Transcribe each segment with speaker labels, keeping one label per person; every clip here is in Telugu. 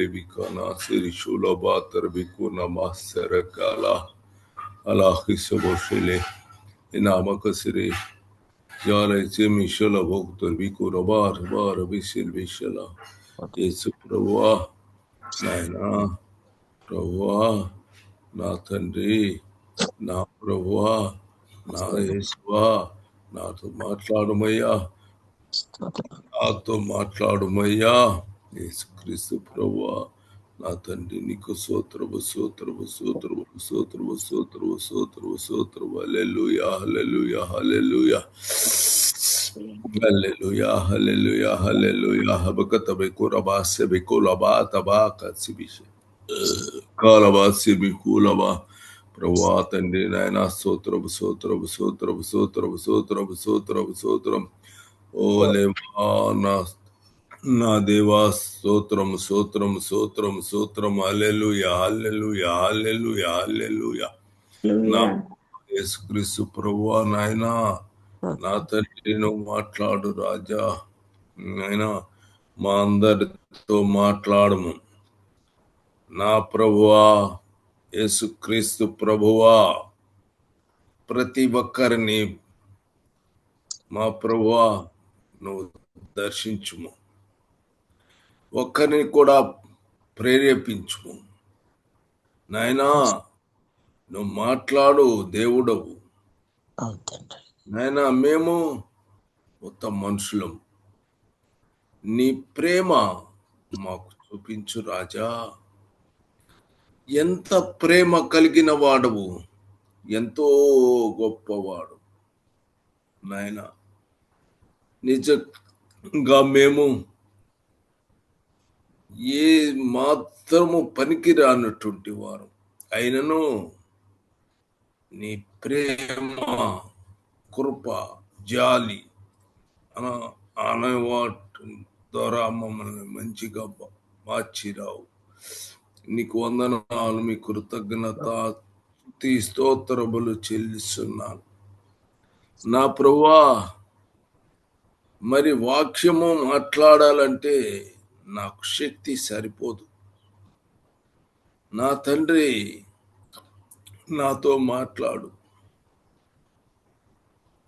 Speaker 1: Bikana Sirishula Batar Bikuna Masarakala Alahisoboshele Inamakasiri Jala Semishala Voktar Bikura Bar Visil Vishala Yesu Prabhuwa Naina Prabhuwa నా తండ్రి నా ప్రభువా నా యేసువా నాతో మాట్లాడుమయ్యా యేసుక్రీస్తు ప్రభువా నా తండ్రి నీకు స్తోత్రము హల్లెలూయా హల్లెలూయా హల్లెలూయా హల్లెలూయా హల్లెలూయా హల్లెలూయా హబకతబె కురబాసె బికులబా తబాక సిబిష కాలబాసి బికులబా ప్రభువా తండ్రి నాయన స్తోత్రం ఓ లేవా నా దేవా స్తోత్రం హల్లెలూయా హల్లెలూయా హల్లెలూయా హల్లెలూయా నా యేసుక్రీస్తు ప్రభువా నాయనా నా తండ్రి నువ్వు మాట్లాడు రాజా నాయనా మా అందరితో మాట్లాడము నా ప్రభువా యేసుక్రీస్తు ప్రభువా ప్రతి ఒక్కరిని మా ప్రభువా నువ్వు దర్శించుము ఒక్కరిని కూడా ప్రేరేపించుము నాయనా నువ్వు మాట్లాడు దేవుడవు నాయనా మేము మొత్తం మనుషులం నీ ప్రేమ మాకు చూపించు రాజా ఎంత ప్రేమ కలిగిన వాడవు ఎంతో గొప్పవాడు నాయన నిజంగా మేము ఏ మాత్రము పనికిరానటువంటి వారు అయినను నీ ప్రేమ కృప జాలి అనే వాటి ద్వారా మమ్మల్ని మంచిగా మార్చిరావు నీకు వందనాలు మీ కృతజ్ఞత స్తోత్రములు చెల్లిస్తున్నాను నా ప్రభువా మరి వాక్యము మాట్లాడాలంటే నాకు శక్తి సరిపోదు నా తండ్రి నాతో మాట్లాడు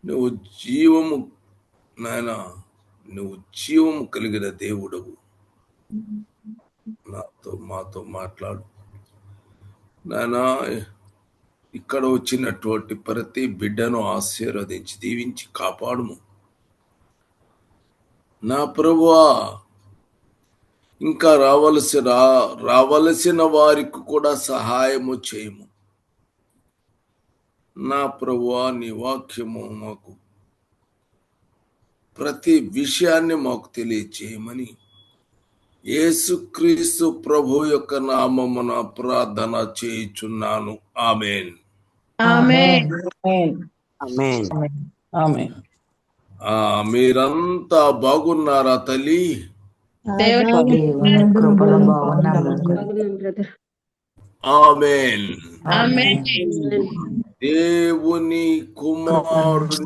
Speaker 1: నువ్వు జీవము నాయన నువ్వు జీవము కలిగిన దేవుడవు మాతో మాట్లాడు నాయనా ఇక్కడ వచ్చినటువంటి ప్రతి బిడ్డను ఆశీర్వదించి దీవించి కాపాడుము నా ప్రభువా ఇంకా రావలసిన వారికి కూడా సహాయము చేయము నా ప్రభువా నీ వాక్యము మాకు ప్రతి విషయాన్ని మాకు తెలియచేయమని యేసుక్రీస్తు ప్రభు యొక్క నామమున ప్రార్థన చేయుచున్నాను ఆమేన్ మీరంతా బాగున్నారా తల్లి ఆమేన్ దేవుని కుమారుని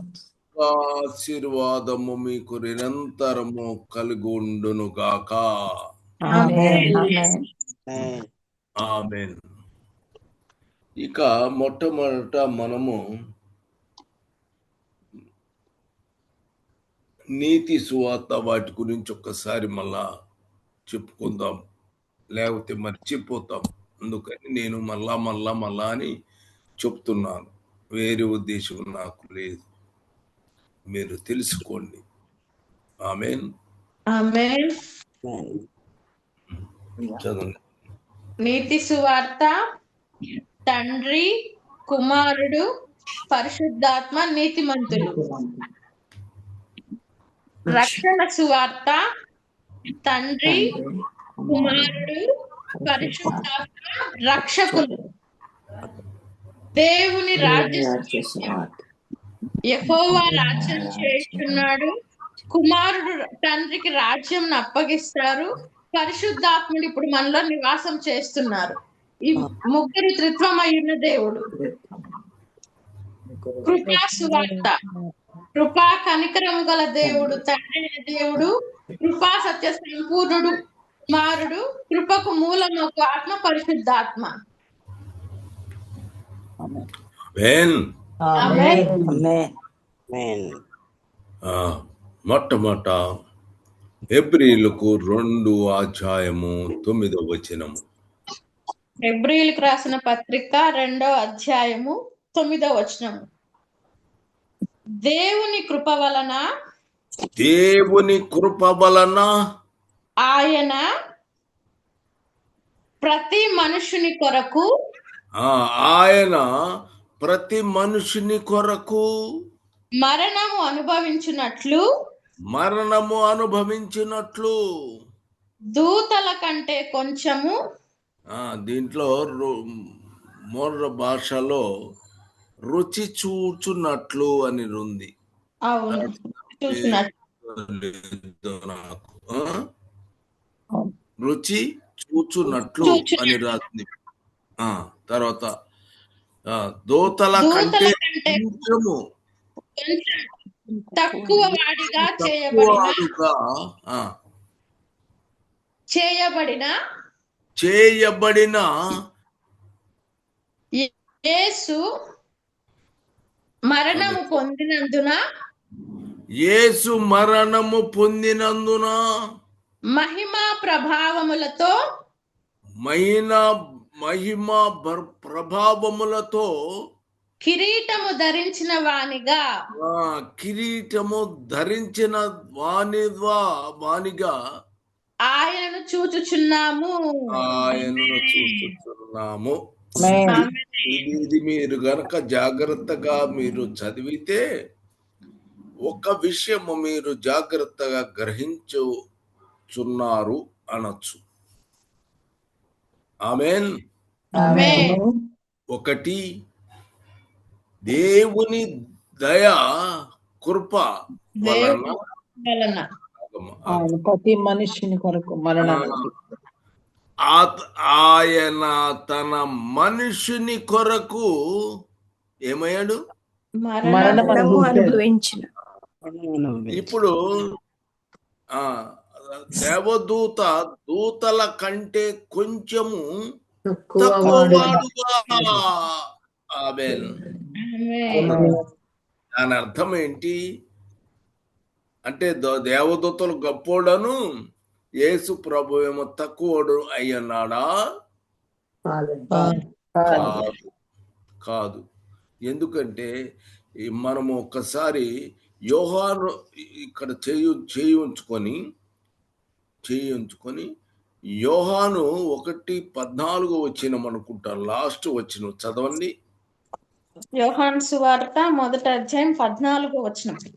Speaker 1: ఆశీర్వాదము మీకు నిరంతరము కలిగి ఉండును గాక ఆమేన్ ఇక మొట్టమొదట మనము నీతి సువార్త వాటి గురించి ఒక్కసారి మళ్ళా చెప్పుకుందాం లేకపోతే మర్చిపోతాం అందుకని నేను మళ్ళా అని చెప్తున్నాను వేరే ఉద్దేశం నాకు లేదు మీరు తెలుసుకోండి ఆమేన్ చదవండి
Speaker 2: నీతి సువార్త తండ్రి కుమారుడు పరిశుద్ధాత్మ నీతిమంతులు రక్షణ సువార్త తండ్రి కుమారుడు పరిశుద్ధాత్మ రక్షకులు దేవుని రాజ్యం యెహోవా రాజ్యం చేస్తున్నాడు కుమారుడు తండ్రికి రాజ్యం అప్పగిస్తారు పరిశుద్ధాత్ముడు ఇప్పుడు మనలో నివాసం చేస్తున్నారు ఈ ముగ్గురు త్రిత్వమయ్యున్న దేవుడు కృపా సువార్త కృపా కనికరము గల దేవుడు తండ్రి దేవుడు కృపా సత్య సంపూర్ణుడు కుమారుడు, కృపకు మూలమొక ఆత్మ పరిశుద్ధాత్మ.
Speaker 1: ఆమేన్. మొట్టమొదట హెబ్రీయులకు 2:9.
Speaker 2: హెబ్రీయులకు రాసిన పత్రిక 2:9. దేవుని కృప వలన ఆయన ప్రతి మనుషుని కొరకు మరణము అనుభవించినట్లు దూతల కంటే కొంచెము,
Speaker 1: దీంట్లో మోర్ర భాషలో రుచి చూచున్నట్లు అని ఉంది.
Speaker 2: అవును,
Speaker 1: రుచి చూచున్నట్లు అని రాసింది. తర్వాత దూతల కంటే కొంచెము
Speaker 2: తక్కువ వాడిగా చేయబడిన యేసు మరణము పొందినందున మహిమా ప్రభావములతో కిరీటము ధరించిన వానిగా ఆయనను చూచుచున్నాము.
Speaker 1: ఇది మీరు గనక జాగ్రత్తగా మీరు చదివితే ఒక విషయము మీరు జాగ్రత్తగా గ్రహించుచున్నారు అనొచ్చు. ఆమేన్. ఒకటి, దేవుని దయా కృప వలన
Speaker 3: ప్రతి మనిషిని కొరకు
Speaker 1: ఆయన తన మనుషుని కొరకు ఏమయ్యాడు?
Speaker 3: మరణము అనుభవించిన.
Speaker 1: ఇప్పుడు దూతల కంటే కొంచెము తక్కువవాడుగా. ఆమేన్. దాని అర్థం ఏంటి అంటే దేవదూతలు గొప్పోడను, యేసు ప్రభు ఏమో తక్కువడు అయ్యన్నాడా? కాదు. ఎందుకంటే మనము ఒక్కసారి యోహాను ఇక్కడ చేయించుకొని యోహాను 1:14 అనుకుంటాను, లాస్ట్ వచ్చిన చదవండి.
Speaker 2: యోహాను సువార్త 1:14.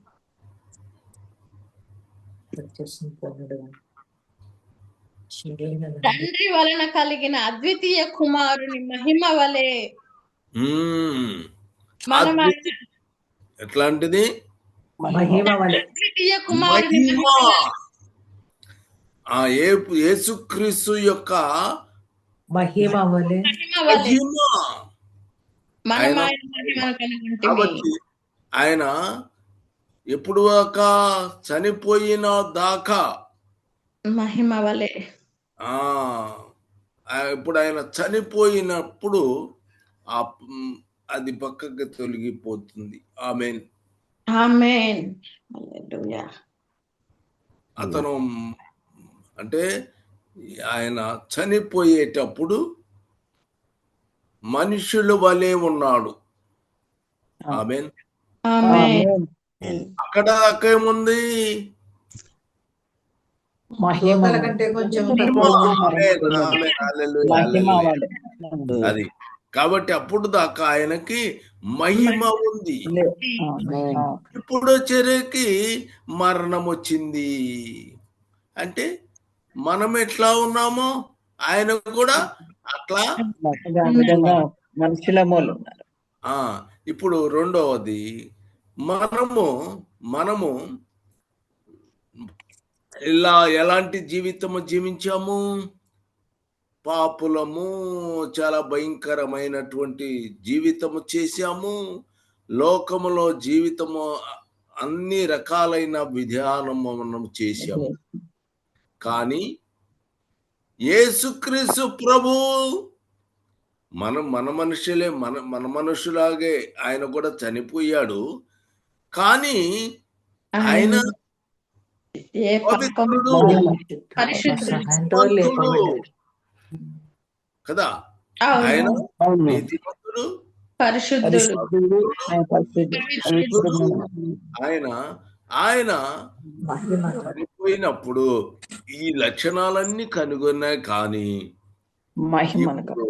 Speaker 2: తండ్రి వలన కలిగిన అద్వితీయ కుమారుని మహిమ వలె
Speaker 1: ఎట్లాంటిది?
Speaker 2: అద్వితీయ కుమారుని
Speaker 1: యేసుక్రీస్తు యొక్క
Speaker 3: మహిమ వలె
Speaker 1: కాబట్టి ఆయన ఎప్పుడు దాకా చనిపోయిన దాకా
Speaker 2: మహిమ వలె,
Speaker 1: ఇప్పుడు ఆయన చనిపోయినప్పుడు అది పక్కకి తొలగిపోతుంది. ఆమేన్. అతను అంటే ఆయన చనిపోయేటప్పుడు మనుషుల వలె ఉన్నాడు. ఆమేన్. అక్కడ దాకా ఏముంది? అది కాబట్టి అప్పుడు దాకా ఆయనకి మహిమ ఉంది. ఇప్పుడు వచ్చేసరికి మరణం వచ్చింది. అంటే మనం ఎట్లా ఉన్నామో ఆయన కూడా అట్లా
Speaker 3: మనుషుల మూలు ఉన్నారు.
Speaker 1: ఇప్పుడు రెండవది, మనము ఇలా ఎలాంటి జీవితము జీవించాము? పాపులము, చాలా భయంకరమైనటువంటి జీవితము చేశాము. లోకములో జీవితము అన్ని రకాలైన విధానము మనం చేశాము. కానీ యేసుక్రీస్తు ప్రభు మన మనుషులే, మన మనుషులాగే ఆయన కూడా చనిపోయాడు. కానీ ఆయన
Speaker 2: ఏ పాపం
Speaker 1: పవిత్రుడు,
Speaker 2: పరిశుద్ధుడు
Speaker 1: కదా.
Speaker 2: అవును.
Speaker 1: ఆయన
Speaker 4: అవును.
Speaker 1: నీతిమంతుడు,
Speaker 2: పరిశుద్ధుడు
Speaker 1: పవిత్రుడు. ఆయన చనిపోయినప్పుడు ఈ లక్షణాలన్నీ కనుగొన్నాయి. కానీ ఇప్పుడు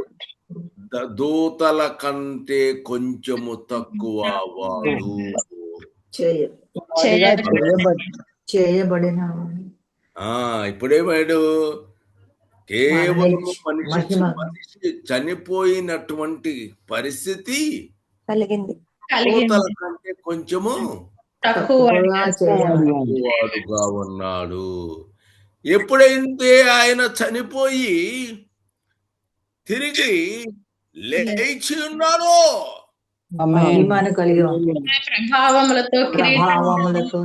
Speaker 1: దూతల కంటే కొంచెము తక్కువ వాడు,
Speaker 3: చేయబడిన
Speaker 1: ఇప్పుడేమాడు, కేవలం మనిషి చనిపోయినటువంటి పరిస్థితి
Speaker 3: కలిగింది.
Speaker 1: దూతల కంటే కొంచెము తక్కువవాడుగా ఉన్నాడు. ఎప్పుడైతే ఆయన చనిపోయి తిరిగి లేచి ఉన్నాడో,
Speaker 3: మహిమను కలిగి
Speaker 2: ప్రభావములతో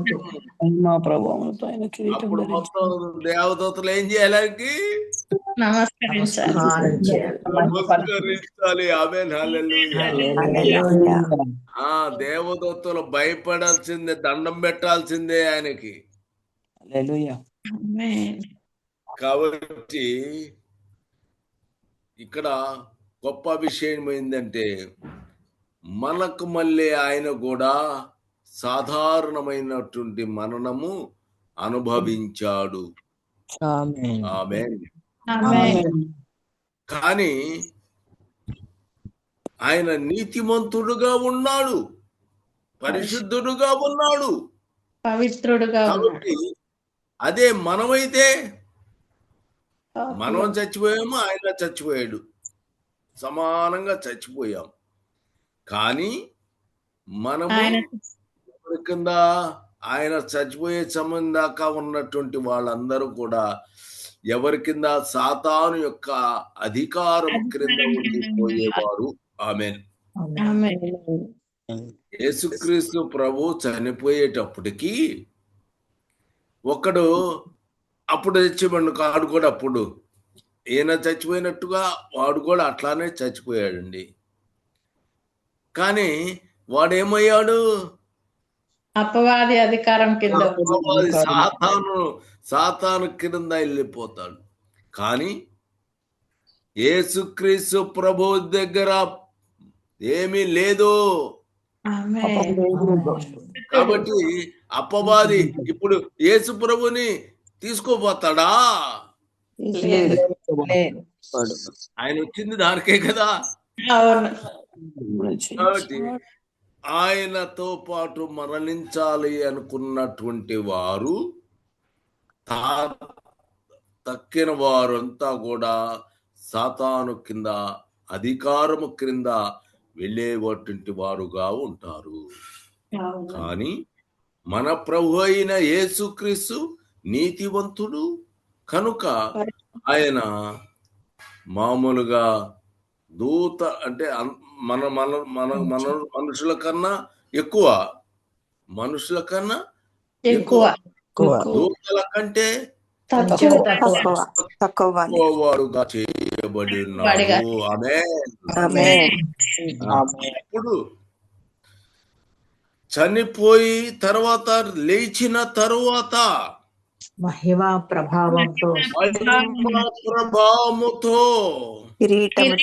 Speaker 1: అప్పుడు మొత్తం దేవదూతలు ఏం చేయాలి? నమస్కరించాలి. ఆమేన్, హల్లెలూయా. దేవదూతలు భయపడాల్సిందే, దండం పెట్టాల్సిందే ఆయనకి. కాబట్టి ఇక్కడ గొప్ప విషయం ఏంటంటే, మనకు మళ్ళీ ఆయన కూడా సాధారణమైనటువంటి మరణము అనుభవించాడు. ఆమేన్. కానీ ఆయన నీతిమంతుడుగా ఉన్నాడు, పరిశుద్ధుడుగా ఉన్నాడు,
Speaker 2: పవిత్రుడుగా
Speaker 1: కాబట్టి అదే మనమైతే మనం చచ్చిపోయాము, ఆయన చచ్చిపోయాడు, సమానంగా చచ్చిపోయాం. కానీ మనము ఎవరి కింద, ఆయన చచ్చిపోయే సమయం దాకా ఉన్నటువంటి వాళ్ళందరూ కూడా ఎవరి కింద? సాతాను యొక్క అధికారం క్రింద ఉండిపోయేవారు. ఆమేన్. యేసుక్రీస్తు ప్రభు చనిపోయేటప్పటికి ఒకడు అప్పుడు చచ్చిపోయాడు, కాడు కూడా అప్పుడు ఈయన చచ్చిపోయినట్టుగా వాడు కూడా అట్లానే చచ్చిపోయాడండి. కానీ వాడేమయ్యాడు?
Speaker 2: అపవాది అధికారం కింద,
Speaker 1: సాతాను కింద వెళ్ళిపోతాడు. కానీ యేసుక్రీస్తు ప్రభు దగ్గర ఏమీ లేదు. కాబట్టి అపవాది ఇప్పుడు యేసు ప్రభుని తీసుకోపోతాడా? ఆయన వచ్చింది దానికే కదా. కాబట్టి ఆయనతో పాటు మరణించాలి అనుకున్నటువంటి వారు, తక్కిన వారంతా కూడా సాతాను కింద, అధికారము క్రింద వెళ్ళేటువంటి వారుగా ఉంటారు. కానీ మన ప్రభు అయిన యేసుక్రీస్తు నీతివంతుడు కనుక ఆయన మామూలుగా దూత అంటే మన మన మన మన మనుషుల కన్నా ఎక్కువ, మనుషుల కన్నా ఎక్కువ, దూతల కంటే తక్కువవాడుగా చేయబడి ఉన్నాడు. ఆమేన్. ఇప్పుడు చనిపోయి తర్వాత లేచిన తరువాత
Speaker 3: మహిమ ప్రభావంతో
Speaker 2: కిరీటము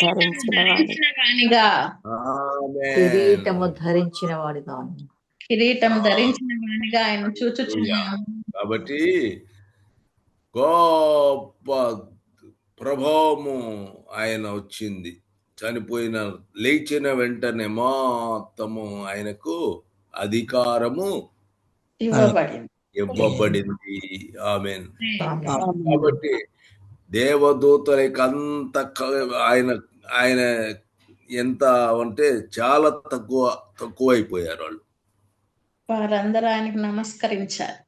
Speaker 3: ధరించిన వాడిగా
Speaker 2: ఆయన చూచుచున్నాడు.
Speaker 1: కాబట్టి గొప్ప ప్రభావము ఆయన వచ్చింది. చనిపోయిన లేచిన వెంటనే మొత్తము ఆయనకు అధికారము ఇవ్వబడింది. ఆమేన్. కాబట్టి దేవదూతలకి అంత ఆయన ఎంత అంటే చాలా తక్కువైపోయారు వాళ్ళు.
Speaker 2: వారందరూ ఆయనకు నమస్కరించారు.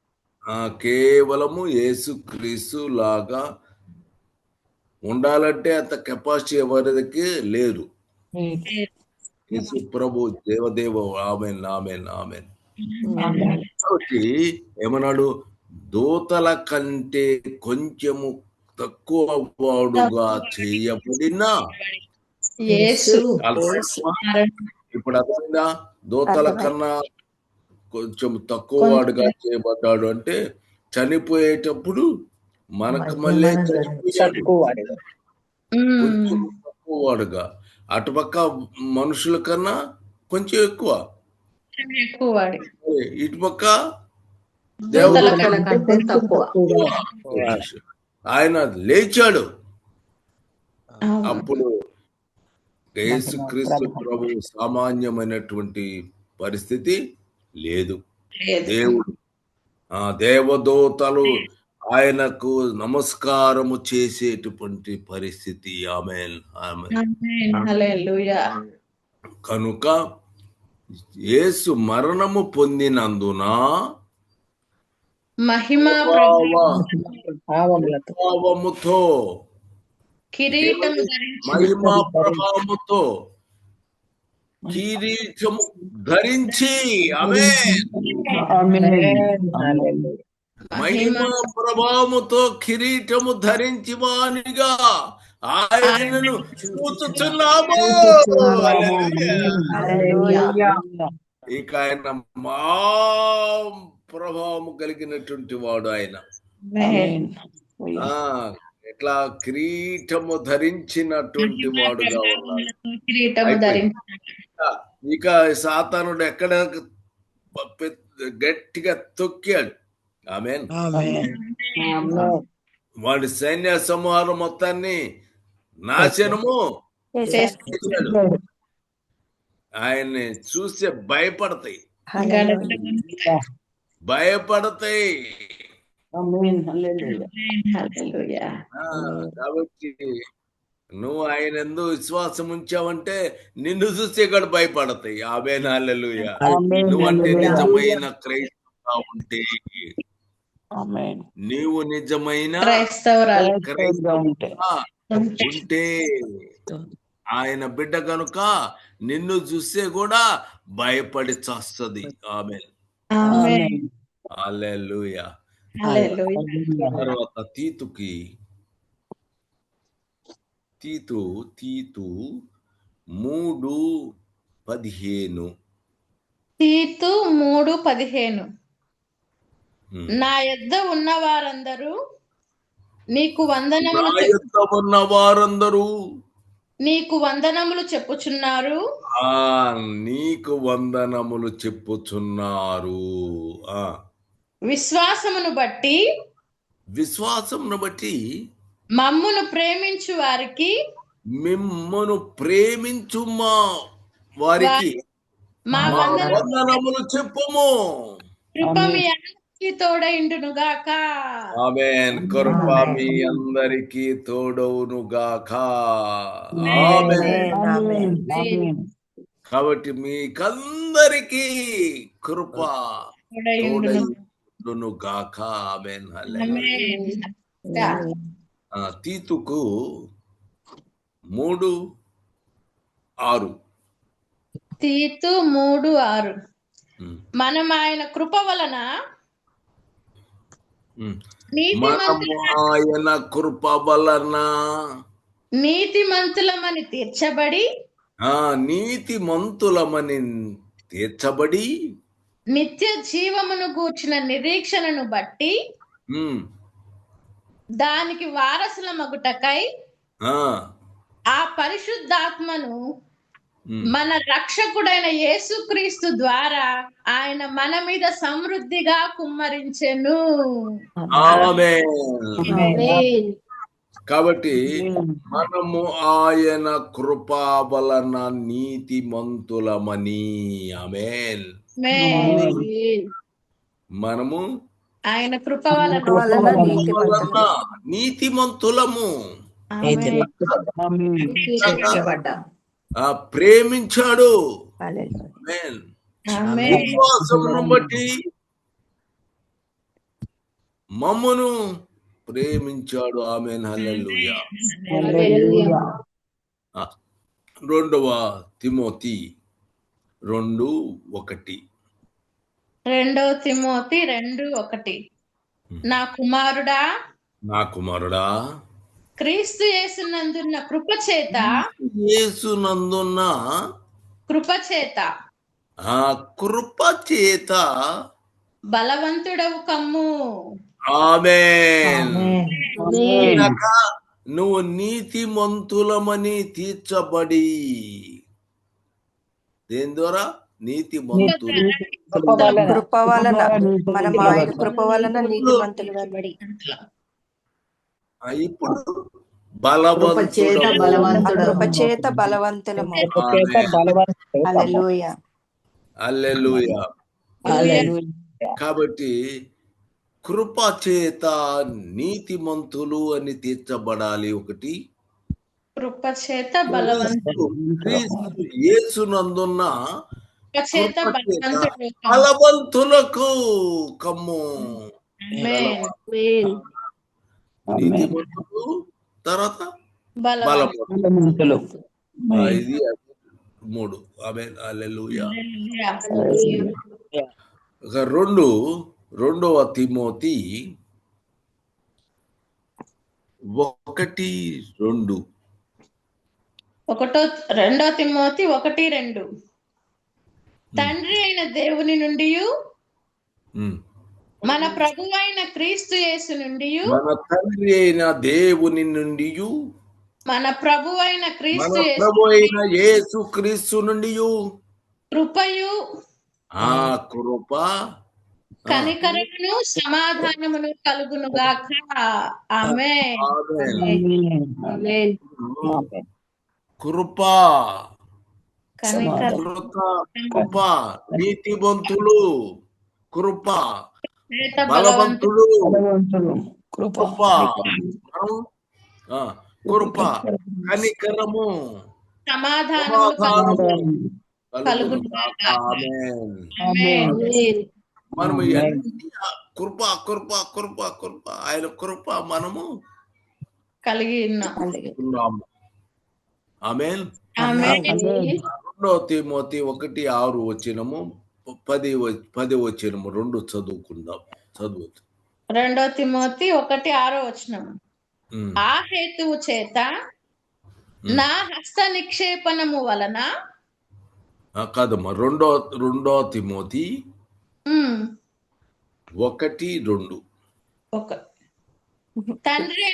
Speaker 1: కేవలము యేసుక్రీస్తు లాగా ఉండాలంటే అంత కెపాసిటీ ఎవరికి లేరు. యేసు ప్రభు దేవదేవ. ఆమేన్, ఆమేన్, ఆమేన్. కాబట్టి ఏమన్నాడు? దూతల కంటే కొంచెము తక్కువ వాడుగా చేయబడిన
Speaker 2: యేసు
Speaker 1: ఇప్పుడు అర్థమైందా? దూతల కన్నా కొంచెం తక్కువ వాడుగా చేయబడ్డాడు అంటే చనిపోయేటప్పుడు మనకు మళ్ళీ చనిపోయాడు కొంచెం తక్కువ వాడుగా, అటుపక్క మనుషుల కన్నా కొంచెం ఎక్కువ, ఇటుపక్క
Speaker 2: దూతల
Speaker 3: కంటే తక్కువ.
Speaker 1: ఆయన లేచాడు. అప్పుడు యేసుక్రీస్తు ప్రభు సామాన్యమైనటువంటి పరిస్థితి లేదు. దేవుడు దేవదూతలు ఆయనకు నమస్కారము చేసేటువంటి పరిస్థితి. ఆమేన్. కనుక యేసు మరణము పొందినందున
Speaker 2: మహిమా
Speaker 1: ప్రభావముతో
Speaker 2: కిరీటము
Speaker 1: మహిమా ప్రభావముతో కిరీటము ధరించి మహిమా ప్రభావముతో కిరీటము ధరించి వానిగా ఆయనను చూచుచున్నాము. ఇక ఆయన మా ప్రభావము కలిగినటువంటి వాడు. ఆయన ఎట్లా కిరీటము ధరించినటువంటి వాడుగా ఉన్నాడు. ఇక సాతానుడు ఎక్కడ గట్టిగా తొక్కాడు. ఆమేన్. వాడి సైన్య సమూహాలు మొత్తాన్ని నాశనము చేశాడు. ఆయన్ని చూస్తే భయపడతాయి. కాబట్టి నువ్వు ఆయన ఎందు విశ్వాసం ఉంచావంటే నిన్ను చూస్తే ఇక్కడ భయపడతాయి. ఆమేన్. హల్లెలూయా. నువ్వంటే నిజమైన క్రైస్తవుగా ఉంటే, నీవు నిజమైన క్రైస్తవుగా ఉంటే ఆయన బిడ్డ కనుక నిన్ను చూస్తే కూడా భయపడి చస్తుంది. ఆమేన్. హల్లెలూయా. తర్వాత తీతు 3:15.
Speaker 2: తీతు 3:15. నా యొద్ద ఉన్న వారందరూ నీకు వందనములు చెప్పుచున్నారు.
Speaker 1: నీకు వందనములు చెప్పుచున్నారు.
Speaker 2: విశ్వాసమును బట్టి మమ్మును ప్రేమించు వారికి
Speaker 1: మిమ్మును ప్రేమించు వారికి మా వందనములు చెప్పుము.
Speaker 2: కృప మీ అందరికీ తోడైండునుగాక.
Speaker 1: ఆమేన్. కృప మీ అందరికీ తోడవునుగాక. ఆమేన్. కాబట్టి మీకందరికీ కృప తోడైండునుగాక. ఆమేన్. హల్లెలూయా. తీతుకు 3:6.
Speaker 2: తీతు 3:6. మనం ఆయన కృప వలన నీతిమంతులమని తీర్చబడి నిత్య జీవమును గూర్చిన నిరీక్షణను బట్టి దానికి వారసుల మగుటకై ఆ పరిశుద్ధాత్మను మన రక్షకుడైన యేసుక్రీస్తు ద్వారా ఆయన మన మీద సమృద్ధిగా కుమ్మరించెను.
Speaker 1: కాబట్టి మనము ఆయన కృపా వలన నీతిమంతులమని. ఆమేన్. మనము
Speaker 2: ఆయన కృప వలన
Speaker 1: నీతిమంతులము. ప్రేమించాడు. విశ్వాసమును బట్టి మమ్మును ప్రేమించాడు. ఆమేన్. హల్లెలూయా. 2 తిమోతి 2:1.
Speaker 2: 2 తిమోతి 2:1. నా కుమారుడా క్రీస్తు యేసునందున్న కృపచేత
Speaker 1: యేసునందున్న
Speaker 2: కృపచేత
Speaker 1: ఆ కృప చేత
Speaker 2: బలవంతుడవు కమ్ము.
Speaker 1: ఆమేన్.
Speaker 3: ఆమేన్.
Speaker 1: ఇలాగ నువ్వు నీతిమంతులమని తీర్చబడి దేని ద్వారా నీతిమంతులు
Speaker 4: కృప వలన మనం ఆయన కృప వలన నీతిమంతులుగా బడి
Speaker 1: ఇప్పుడు
Speaker 3: కృప చేత బలవంతుడు.
Speaker 4: కృప చేత బలవంతులము. హల్లెలూయా.
Speaker 1: హల్లెలూయా. కాబట్టి కృప చేత నీతిమంతులు అని తీర్చబడాలి. ఒకటి
Speaker 2: కృపచేత బలవంతుడు.
Speaker 1: క్రీస్తు యేసునందున్న
Speaker 2: కృపచేత బలవంతుడు కమ్ము.
Speaker 1: బలవంతులకు కమ్ము.
Speaker 2: ఆమేన్.
Speaker 1: నీతిమంతులు తర్వాత
Speaker 2: బలవంతుడు.
Speaker 1: బలవంతులు. ఇది 3. ఆమేన్. హల్లెలూయా. ఇక 2వ తిమోతి 1:2.
Speaker 2: 2 తిమోతి 1:2. తండ్రి అయిన దేవుని నుండి మన ప్రభువైన క్రీస్తు యేసు నుండి
Speaker 1: మన తండ్రి అయిన దేవుని నుండి
Speaker 2: మన ప్రభువైన
Speaker 1: మన
Speaker 2: క్రీస్తు
Speaker 1: ప్రభు అయిన యేసు క్రీస్తు నుండి
Speaker 2: కృపయు
Speaker 1: ఆ కృప
Speaker 2: కనికరమును సమాధానమును కలుగునుగాక. ఆమేన్.
Speaker 1: ఆమేన్. కృప కృప నీతిమంతులు కృప బలవంతుడు కృప కృప కనికరము
Speaker 2: సమాధానము
Speaker 1: కలుగునుగాక.
Speaker 2: ఆమేన్.
Speaker 1: మనము కృప కృప కృప కృప ఆయన కృప మనము
Speaker 2: కలిగి
Speaker 1: ఉన్నాము. ఆమేన్.
Speaker 2: ఆమేన్.
Speaker 1: 2 తిమోతి 1:6 వచనము 10 వచనము 2 చదువుకుందాం.
Speaker 2: 2 తిమోతి 1:6. ఆ హేతువు చేత నా హస్త నిక్షేపణము వలన
Speaker 1: కాదమ్మా 2 తిమోతి 1:2
Speaker 2: తండ్రి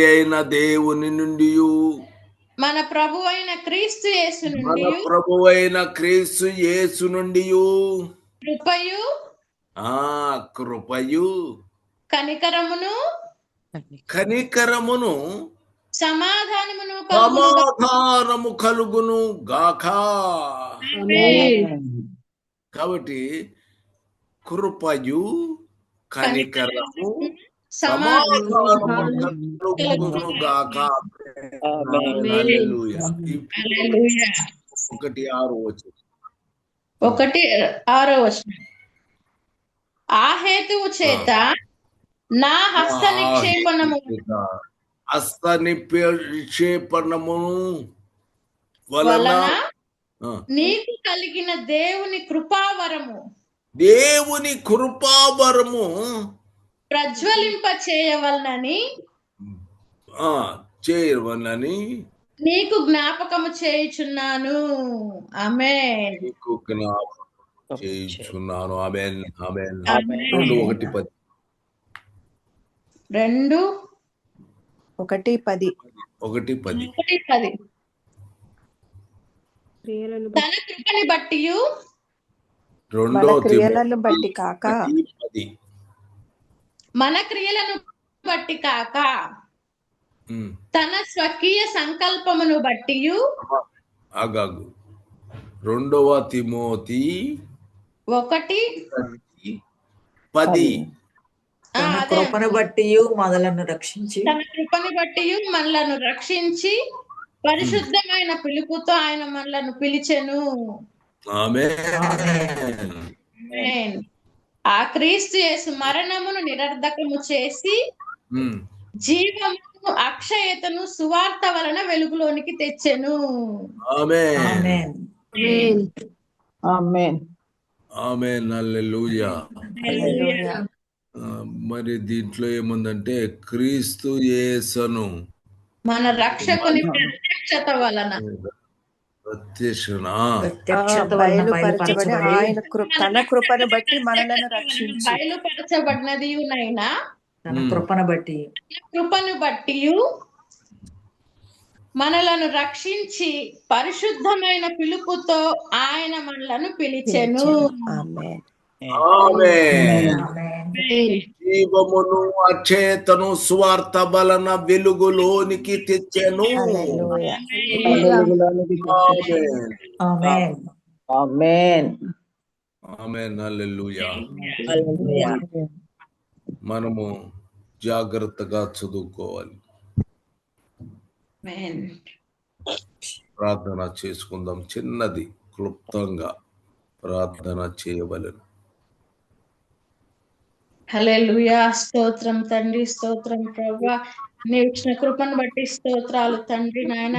Speaker 2: అయిన దేవుని నుండి మన ప్రభువైన క్రీస్తు యేసు నుండి కృపయు
Speaker 1: కనికరమును
Speaker 2: సమాధానము
Speaker 1: కలుగును గాక. కాబట్టి కృపయు కనికరము సమాధానము కలుగును గాక. హల్లెలూయా.
Speaker 2: 1:6. ఆ హేతువు చేత నా హస్త నిక్షేపణము వలన నీకు కలిగిన దేవుని కృపావరము ప్రజ్వలింప చేయవలనని నీకు జ్ఞాపకము చేయుచున్నాను. ఆమేన్.
Speaker 1: చేయుచున్నాను. ఆమేన్. ఆమేన్.
Speaker 2: 2:1.
Speaker 4: 1:10.
Speaker 2: తన కృపని బట్టి
Speaker 4: క్రియలను బట్టి కాక
Speaker 2: మన క్రియలను బట్టి కాక తన స్వకీయ సంకల్పమును బట్టి
Speaker 1: 2 తిమోతి 1:10
Speaker 3: తన కృపను బట్టి మనలను రక్షించి
Speaker 2: పరిశుద్ధమైన పిలుపుతో ఆయన మనలను పిలిచెను.
Speaker 1: ఆమేన్.
Speaker 2: ఆ క్రీస్తు యేసు మరణమును నిరర్ధకము చేసి జీవమును అక్షయతను సువార్త వలన వెలుగులోనికి తెచ్చెను.
Speaker 1: ఆమేన్.
Speaker 4: ఆమేన్.
Speaker 1: ఆమేన్. హల్లెలూయా. మరి దీంట్లో ఏముందంటే క్రీస్తు యేసును
Speaker 2: మన రక్షకుని ప్రత్యక్షత వలన
Speaker 3: ప్రత్యక్షత వలన
Speaker 4: బయలుపరచబడి
Speaker 3: బయలుపరచబడి
Speaker 4: ఆయన తన కృపను బట్టి మనలను రక్షించి
Speaker 2: బయలుపరచబడినది నైనా
Speaker 3: తన కృపను బట్టి
Speaker 2: మనలను రక్షించి పరిశుద్ధమైన పిలుపుతో ఆయన మనలను పిలిచెను.
Speaker 4: ఆమేన్.
Speaker 1: ఆమేన్. జీవమును అచేతను సువార్త బలన వెలుగులోనికి తెచ్చెను.
Speaker 3: ఆమేన్.
Speaker 1: ఆమేన్. హల్లెలూయా. మనము జాగ్రత్తగా చదువుకోవాలి. ప్రార్థన చేసుకుందాం. చిన్నది క్లుప్తంగా ప్రార్థన చేయవలెను.
Speaker 2: హల్లెలూయా. స్తోత్రం తండ్రి, స్తోత్రం ప్రభువా, నీవు ఇచ్చిన కృపను బట్టి స్తోత్రాలు తండ్రి. నాయన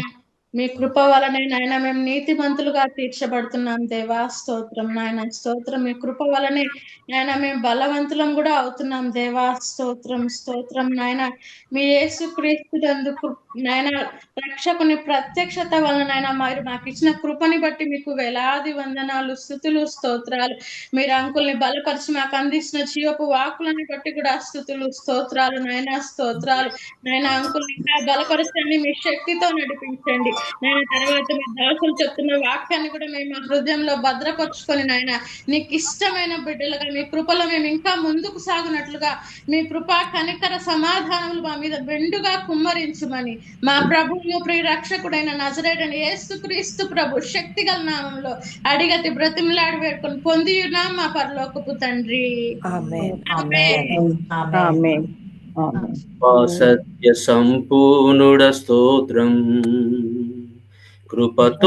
Speaker 2: మీ కృప వలనే నాయన మేము నీతిమంతులుగా తీర్చబడుతున్నాం దేవా. స్తోత్రం నాయన, స్తోత్రం. మీ కృప వలనే నాయన మేము బలవంతులం కూడా అవుతున్నాం దేవా. స్తోత్రం, స్తోత్రం నాయన. మీ యేసుక్రీస్తు నాయన రక్షకుని ప్రత్యక్షత వలన నాయన మీరు మాకు ఇచ్చిన కృపని బట్టి మీకు వేలాది వందనాలు, స్తుతులు, స్తోత్రాలు. మీరు అంకుల్ని బలపరిచి మాకు అందిస్తున్న జీవపు వాక్కులని బట్టి కూడా స్తుతులు, స్తోత్రాలు నాయన, స్తోత్రాలు నాయన. అంకుల్ని ఇంకా బలపరచండి, మీ శక్తితో నడిపించండి నాయన. తర్వాత మీ దాసులు చెప్తున్న వాక్యాన్ని కూడా మేము మా హృదయంలో భద్రపరుచుకొని నాయన నీకు ఇష్టమైన బిడ్డలుగా మీ కృపలో మేము ఇంకా ముందుకు సాగునట్లుగా మీ కృపా కనికర సమాధానములు మా మీద మెండుగా కుమ్మరించమని మా ప్రభువు ప్రియ రక్షకుడైన నజరేయుడైన యేసుక్రీస్తు ప్రభు శక్తిగల నామంలో అడిగతి బ్రతిమలాడి వేడుకొని పొందియున్నాం మా పరలోకపు తండ్రి.
Speaker 4: ఆమేన్.
Speaker 3: ఆమేన్.
Speaker 5: సత్య సంపూర్ణుడ స్తోత్రం. కృపతో